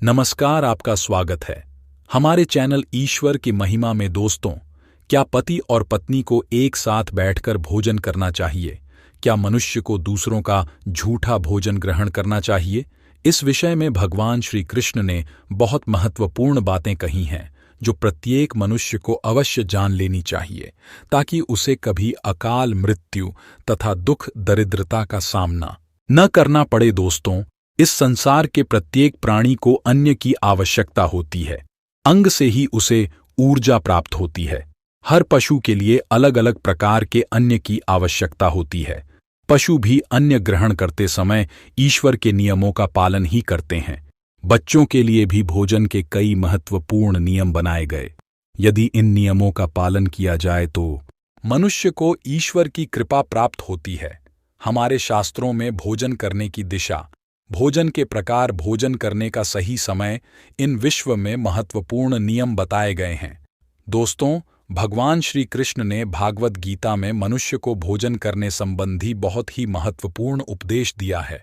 नमस्कार, आपका स्वागत है हमारे चैनल ईश्वर की महिमा में। दोस्तों, क्या पति और पत्नी को एक साथ बैठकर भोजन करना चाहिए? क्या मनुष्य को दूसरों का झूठा भोजन ग्रहण करना चाहिए? इस विषय में भगवान श्री कृष्ण ने बहुत महत्वपूर्ण बातें कही हैं जो प्रत्येक मनुष्य को अवश्य जान लेनी चाहिए, ताकि उसे कभी अकाल मृत्यु तथा दुख दरिद्रता का सामना न करना पड़े। दोस्तों, इस संसार के प्रत्येक प्राणी को अन्य की आवश्यकता होती है। अंग से ही उसे ऊर्जा प्राप्त होती है। हर पशु के लिए अलग अलग प्रकार के अन्न की आवश्यकता होती है। पशु भी अन्न ग्रहण करते समय ईश्वर के नियमों का पालन ही करते हैं। बच्चों के लिए भी भोजन के कई महत्वपूर्ण नियम बनाए गए। यदि इन नियमों का पालन किया जाए तो मनुष्य को ईश्वर की कृपा प्राप्त होती है। हमारे शास्त्रों में भोजन करने की दिशा, भोजन के प्रकार, भोजन करने का सही समय, इन विश्व में महत्वपूर्ण नियम बताए गए हैं। दोस्तों, भगवान श्री कृष्ण ने भागवत गीता में मनुष्य को भोजन करने संबंधी बहुत ही महत्वपूर्ण उपदेश दिया है।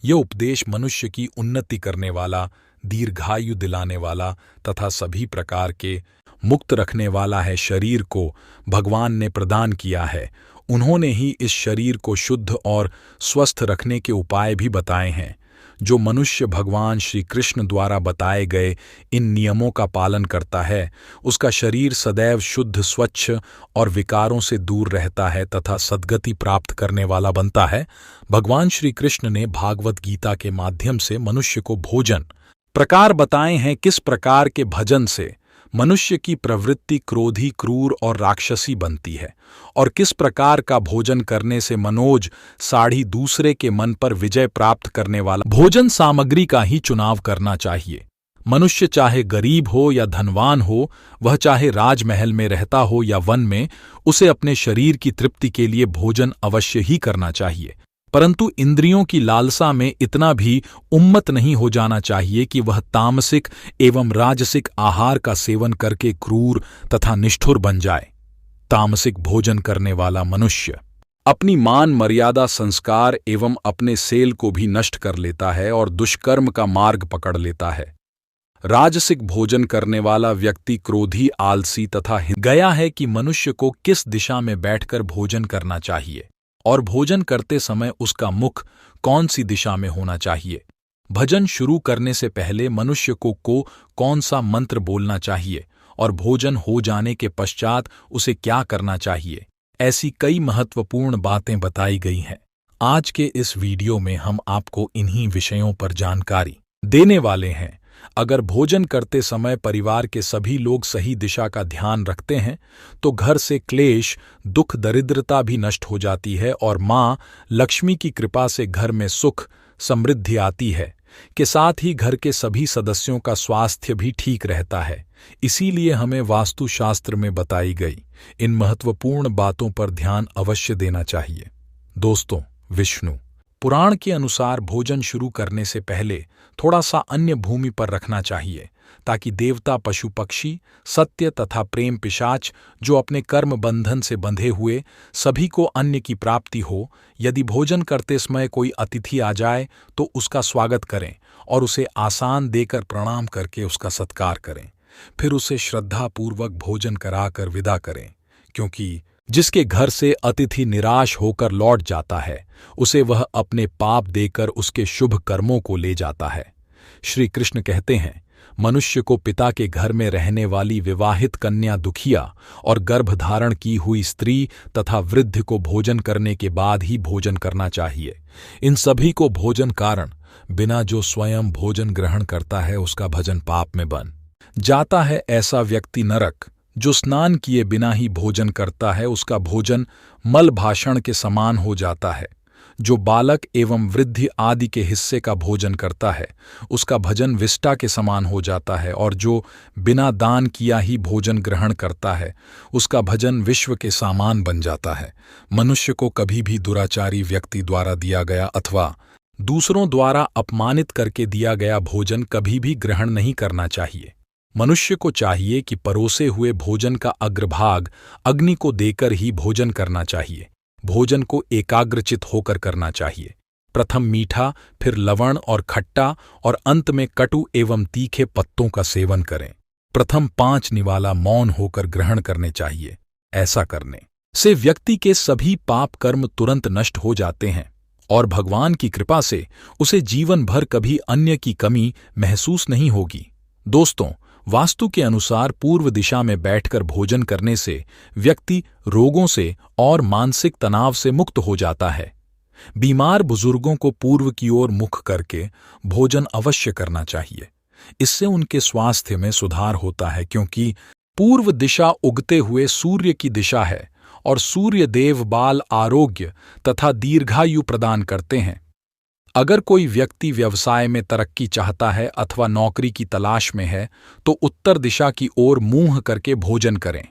यह उपदेश मनुष्य की उन्नति करने वाला, दीर्घायु दिलाने वाला तथा सभी प्रकार के मुक्त रखने वाला है। शरीर को भगवान ने प्रदान किया है। उन्होंने ही इस शरीर को शुद्ध और स्वस्थ रखने के उपाय भी बताए हैं। जो मनुष्य भगवान श्री कृष्ण द्वारा बताए गए इन नियमों का पालन करता है, उसका शरीर सदैव शुद्ध, स्वच्छ और विकारों से दूर रहता है तथा सद्गति प्राप्त करने वाला बनता है। भगवान श्री कृष्ण ने भागवत गीता के माध्यम से मनुष्य को भोजन प्रकार बताए हैं। किस प्रकार के भजन से मनुष्य की प्रवृत्ति क्रोधी, क्रूर और राक्षसी बनती है, और किस प्रकार का भोजन करने से मनोज साढ़ी दूसरे के मन पर विजय प्राप्त करने वाला भोजन सामग्री का ही चुनाव करना चाहिए। मनुष्य चाहे गरीब हो या धनवान हो, वह चाहे राजमहल में रहता हो या वन में, उसे अपने शरीर की तृप्ति के लिए भोजन अवश्य ही करना चाहिए। परंतु इंद्रियों की लालसा में इतना भी उन्मत्त नहीं हो जाना चाहिए कि वह तामसिक एवं राजसिक आहार का सेवन करके क्रूर तथा निष्ठुर बन जाए। तामसिक भोजन करने वाला मनुष्य अपनी मान मर्यादा, संस्कार एवं अपने सेल को भी नष्ट कर लेता है और दुष्कर्म का मार्ग पकड़ लेता है। राजसिक भोजन करने वाला व्यक्ति क्रोधी, आलसी तथा गया है कि मनुष्य को किस दिशा में बैठकर भोजन करना चाहिए और भोजन करते समय उसका मुख कौन सी दिशा में होना चाहिए। भजन शुरू करने से पहले मनुष्य को कौन सा मंत्र बोलना चाहिए और भोजन हो जाने के पश्चात उसे क्या करना चाहिए। ऐसी कई महत्वपूर्ण बातें बताई गई हैं। आज के इस वीडियो में हम आपको इन्हीं विषयों पर जानकारी देने वाले हैं। अगर भोजन करते समय परिवार के सभी लोग सही दिशा का ध्यान रखते हैं तो घर से क्लेश, दुख, दरिद्रता भी नष्ट हो जाती है और माँ लक्ष्मी की कृपा से घर में सुख, समृद्धि आती है। के साथ ही घर के सभी सदस्यों का स्वास्थ्य भी ठीक रहता है। इसीलिए हमें वास्तुशास्त्र में बताई गई इन महत्वपूर्ण बातों पर ध्यान अवश्य देना चाहिए। दोस्तों, विष्णु पुराण के अनुसार भोजन शुरू करने से पहले थोड़ा सा अन्य भूमि पर रखना चाहिए, ताकि देवता, पशु पक्षी, सत्य तथा प्रेम पिशाच जो अपने कर्म बंधन से बंधे हुए सभी को अन्न की प्राप्ति हो। यदि भोजन करते समय कोई अतिथि आ जाए तो उसका स्वागत करें और उसे आसन देकर प्रणाम करके उसका सत्कार करें। फिर उसे श्रद्धापूर्वक भोजन कराकर विदा करें, क्योंकि जिसके घर से अतिथि निराश होकर लौट जाता है, उसे वह अपने पाप देकर उसके शुभ कर्मों को ले जाता है। श्री कृष्ण कहते हैं, मनुष्य को पिता के घर में रहने वाली विवाहित कन्या, दुखिया और गर्भधारण की हुई स्त्री तथा वृद्ध को भोजन करने के बाद ही भोजन करना चाहिए। इन सभी को भोजन कारण बिना जो स्वयं भोजन ग्रहण करता है, उसका भजन पाप में बन जाता है। ऐसा व्यक्ति नरक, जो स्नान किए बिना ही भोजन करता है, उसका भोजन मल भाषण के समान हो जाता है। जो बालक एवं वृद्धि आदि के हिस्से का भोजन करता है, उसका भजन विष्टा के समान हो जाता है। और जो बिना दान किया ही भोजन ग्रहण करता है, उसका भजन विश्व के समान बन जाता है। मनुष्य को कभी भी दुराचारी व्यक्ति द्वारा दिया गया अथवा दूसरों द्वारा अपमानित करके दिया गया भोजन कभी भी ग्रहण नहीं करना चाहिए। मनुष्य को चाहिए कि परोसे हुए भोजन का अग्रभाग अग्नि को देकर ही भोजन करना चाहिए। भोजन को एकाग्रचित होकर करना चाहिए। प्रथम मीठा, फिर लवण और खट्टा और अंत में कटु एवं तीखे पत्तों का सेवन करें। प्रथम 5 निवाला मौन होकर ग्रहण करने चाहिए। ऐसा करने से व्यक्ति के सभी पाप कर्म तुरंत नष्ट हो जाते हैं और भगवान की कृपा से उसे जीवन भर कभी अन्य की कमी महसूस नहीं होगी। दोस्तों, वास्तु के अनुसार पूर्व दिशा में बैठकर भोजन करने से व्यक्ति रोगों से और मानसिक तनाव से मुक्त हो जाता है। बीमार बुजुर्गों को पूर्व की ओर मुख करके भोजन अवश्य करना चाहिए। इससे उनके स्वास्थ्य में सुधार होता है, क्योंकि पूर्व दिशा उगते हुए सूर्य की दिशा है और सूर्य देव बाल आरोग्य तथा दीर्घायु प्रदान करते हैं। अगर कोई व्यक्ति व्यवसाय में तरक्की चाहता है अथवा नौकरी की तलाश में है तो उत्तर दिशा की ओर मुंह करके भोजन करें।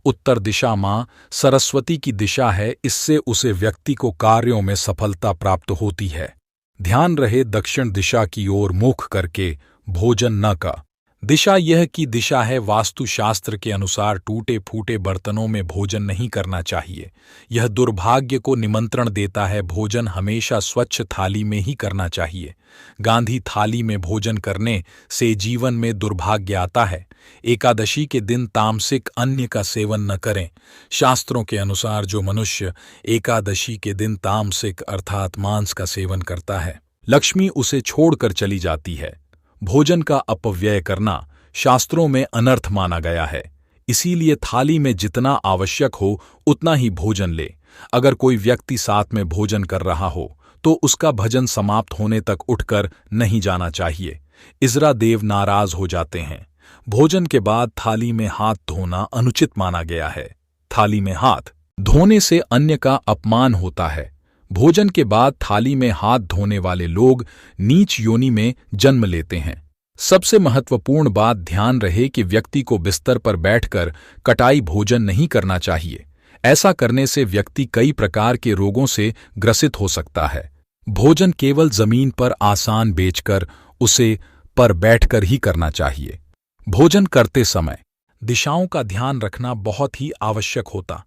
उत्तर दिशा मां सरस्वती की दिशा है, इससे उसे व्यक्ति को कार्यों में सफलता प्राप्त होती है। ध्यान रहे, दक्षिण दिशा की ओर मुख करके भोजन न का दिशा यह की दिशा है। वास्तुशास्त्र के अनुसार टूटे फूटे बर्तनों में भोजन नहीं करना चाहिए, यह दुर्भाग्य को निमंत्रण देता है। भोजन हमेशा स्वच्छ थाली में ही करना चाहिए। गांधी थाली में भोजन करने से जीवन में दुर्भाग्य आता है। एकादशी के दिन तामसिक अन्न का सेवन न करें। शास्त्रों के अनुसार जो मनुष्य एकादशी के दिन तामसिक अर्थात मांस का सेवन करता है, लक्ष्मी उसे छोड़कर चली जाती है। भोजन का अपव्यय करना शास्त्रों में अनर्थ माना गया है, इसीलिए थाली में जितना आवश्यक हो उतना ही भोजन ले। अगर कोई व्यक्ति साथ में भोजन कर रहा हो तो उसका भजन समाप्त होने तक उठकर नहीं जाना चाहिए। इज़रा देव नाराज हो जाते हैं। भोजन के बाद थाली में हाथ धोना अनुचित माना गया है। थाली में हाथ धोने से अन्य का अपमान होता है। भोजन के बाद थाली में हाथ धोने वाले लोग नीच योनि में जन्म लेते हैं। सबसे महत्वपूर्ण बात ध्यान रहे कि व्यक्ति को बिस्तर पर बैठकर कटाई भोजन नहीं करना चाहिए। ऐसा करने से व्यक्ति कई प्रकार के रोगों से ग्रसित हो सकता है। भोजन केवल जमीन पर आसान बेचकर उसे पर बैठकर ही करना चाहिए। भोजन करते समय दिशाओं का ध्यान रखना बहुत ही आवश्यक होता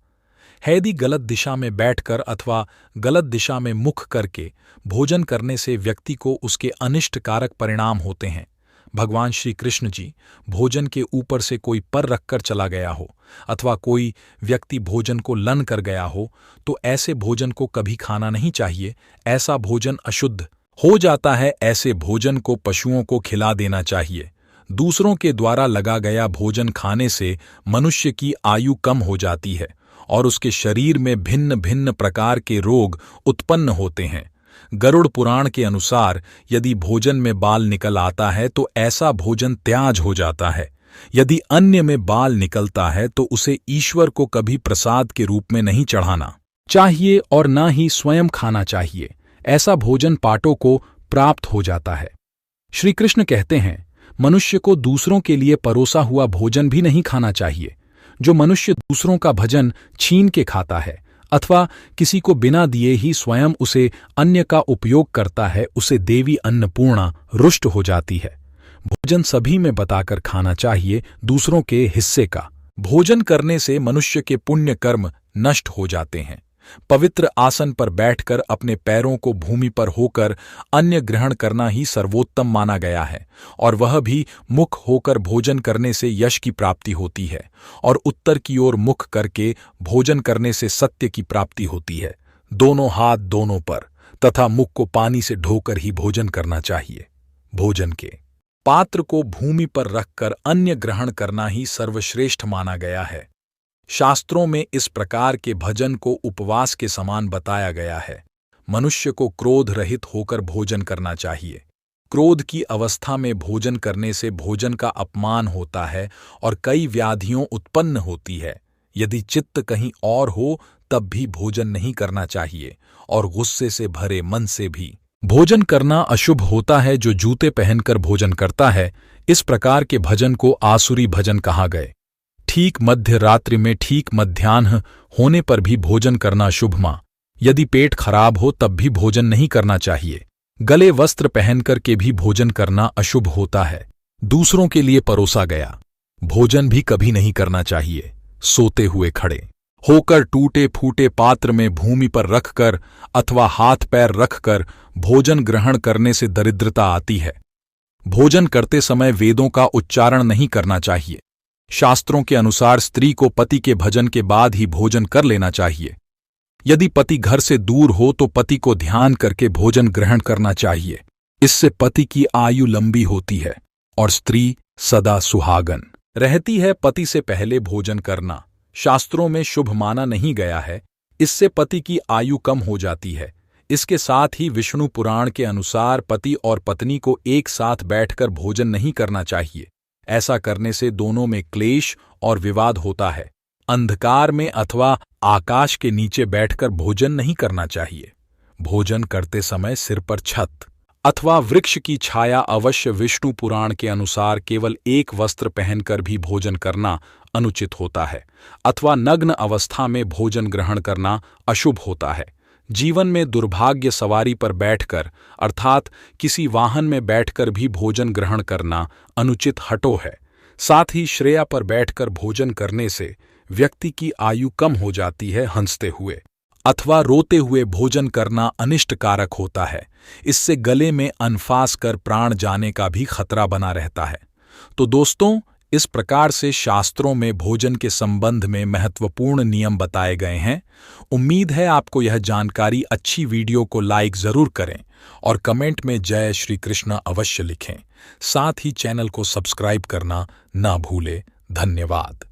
है। यदि गलत दिशा में बैठकर अथवा गलत दिशा में मुख करके भोजन करने से व्यक्ति को उसके अनिष्टकारक परिणाम होते हैं। भगवान श्री कृष्ण जी भोजन के ऊपर से कोई पर रखकर चला गया हो अथवा कोई व्यक्ति भोजन को लन कर गया हो तो ऐसे भोजन को कभी खाना नहीं चाहिए। ऐसा भोजन अशुद्ध हो जाता है। ऐसे भोजन को पशुओं को खिला देना चाहिए। दूसरों के द्वारा लगा गया भोजन खाने से मनुष्य की आयु कम हो जाती है और उसके शरीर में भिन्न भिन्न प्रकार के रोग उत्पन्न होते हैं। गरुड़ पुराण के अनुसार यदि भोजन में बाल निकल आता है तो ऐसा भोजन त्याज हो जाता है। यदि अन्य में बाल निकलता है तो उसे ईश्वर को कभी प्रसाद के रूप में नहीं चढ़ाना चाहिए और न ही स्वयं खाना चाहिए। ऐसा भोजन पाटों को प्राप्त हो जाता है। श्री कृष्ण कहते हैं, मनुष्य को दूसरों के लिए परोसा हुआ भोजन भी नहीं खाना चाहिए। जो मनुष्य दूसरों का भोजन छीन के खाता है अथवा किसी को बिना दिए ही स्वयं उसे अन्य का उपयोग करता है, उसे देवी अन्नपूर्णा रुष्ट हो जाती है। भोजन सभी में बताकर खाना चाहिए, दूसरों के हिस्से का। भोजन करने से मनुष्य के पुण्य कर्म नष्ट हो जाते हैं। पवित्र आसन पर बैठकर अपने पैरों को भूमि पर होकर अन्न ग्रहण करना ही सर्वोत्तम माना गया है और वह भी मुख होकर भोजन करने से यश की प्राप्ति होती है और उत्तर की ओर मुख करके भोजन करने से सत्य की प्राप्ति होती है। दोनों हाथ दोनों पर तथा मुख को पानी से धोकर ही भोजन करना चाहिए। भोजन के पात्र को भूमि पर रखकर अन्न ग्रहण करना ही सर्वश्रेष्ठ माना गया है। शास्त्रों में इस प्रकार के भजन को उपवास के समान बताया गया है। मनुष्य को क्रोध रहित होकर भोजन करना चाहिए। क्रोध की अवस्था में भोजन करने से भोजन का अपमान होता है और कई व्याधियों उत्पन्न होती है। यदि चित्त कहीं और हो तब भी भोजन नहीं करना चाहिए और गुस्से से भरे मन से भी भोजन करना अशुभ होता है। जो जूते पहनकर भोजन करता है, इस प्रकार के भजन को आसुरी भजन कहा गए। ठीक मध्य रात्रि में ठीक मध्याह्न होने पर भी भोजन करना शुभ मां। यदि पेट खराब हो तब भी भोजन नहीं करना चाहिए। गले वस्त्र पहनकर के भी भोजन करना अशुभ होता है। दूसरों के लिए परोसा गया भोजन भी कभी नहीं करना चाहिए। सोते हुए खड़े होकर टूटे फूटे पात्र में भूमि पर रखकर अथवा हाथ पैर रखकर भोजन ग्रहण करने से दरिद्रता आती है। भोजन करते समय वेदों का उच्चारण नहीं करना चाहिए। शास्त्रों के अनुसार स्त्री को पति के भजन के बाद ही भोजन कर लेना चाहिए। यदि पति घर से दूर हो तो पति को ध्यान करके भोजन ग्रहण करना चाहिए। इससे पति की आयु लंबी होती है और स्त्री सदा सुहागन रहती है। पति से पहले भोजन करना शास्त्रों में शुभ माना नहीं गया है। इससे पति की आयु कम हो जाती है। इसके साथ ही विष्णु पुराण के अनुसार पति और पत्नी को एक साथ बैठकर भोजन नहीं करना चाहिए। ऐसा करने से दोनों में क्लेश और विवाद होता है। अंधकार में अथवा आकाश के नीचे बैठकर भोजन नहीं करना चाहिए। भोजन करते समय सिर पर छत अथवा वृक्ष की छाया अवश्य। विष्णु पुराण के अनुसार केवल एक वस्त्र पहनकर भी भोजन करना अनुचित होता है अथवा नग्न अवस्था में भोजन ग्रहण करना अशुभ होता है। जीवन में दुर्भाग्य सवारी पर बैठकर अर्थात किसी वाहन में बैठकर भी भोजन ग्रहण करना अनुचित हटो है। साथ ही श्रेया पर बैठकर भोजन करने से व्यक्ति की आयु कम हो जाती है। हंसते हुए अथवा रोते हुए भोजन करना अनिष्टकारक होता है। इससे गले में अनफास कर प्राण जाने का भी खतरा बना रहता है। तो दोस्तों, इस प्रकार से शास्त्रों में भोजन के संबंध में महत्वपूर्ण नियम बताए गए हैं। उम्मीद है आपको यह जानकारी अच्छी। वीडियो को लाइक जरूर करें और कमेंट में जय श्री कृष्ण अवश्य लिखें। साथ ही चैनल को सब्सक्राइब करना ना भूलें। धन्यवाद।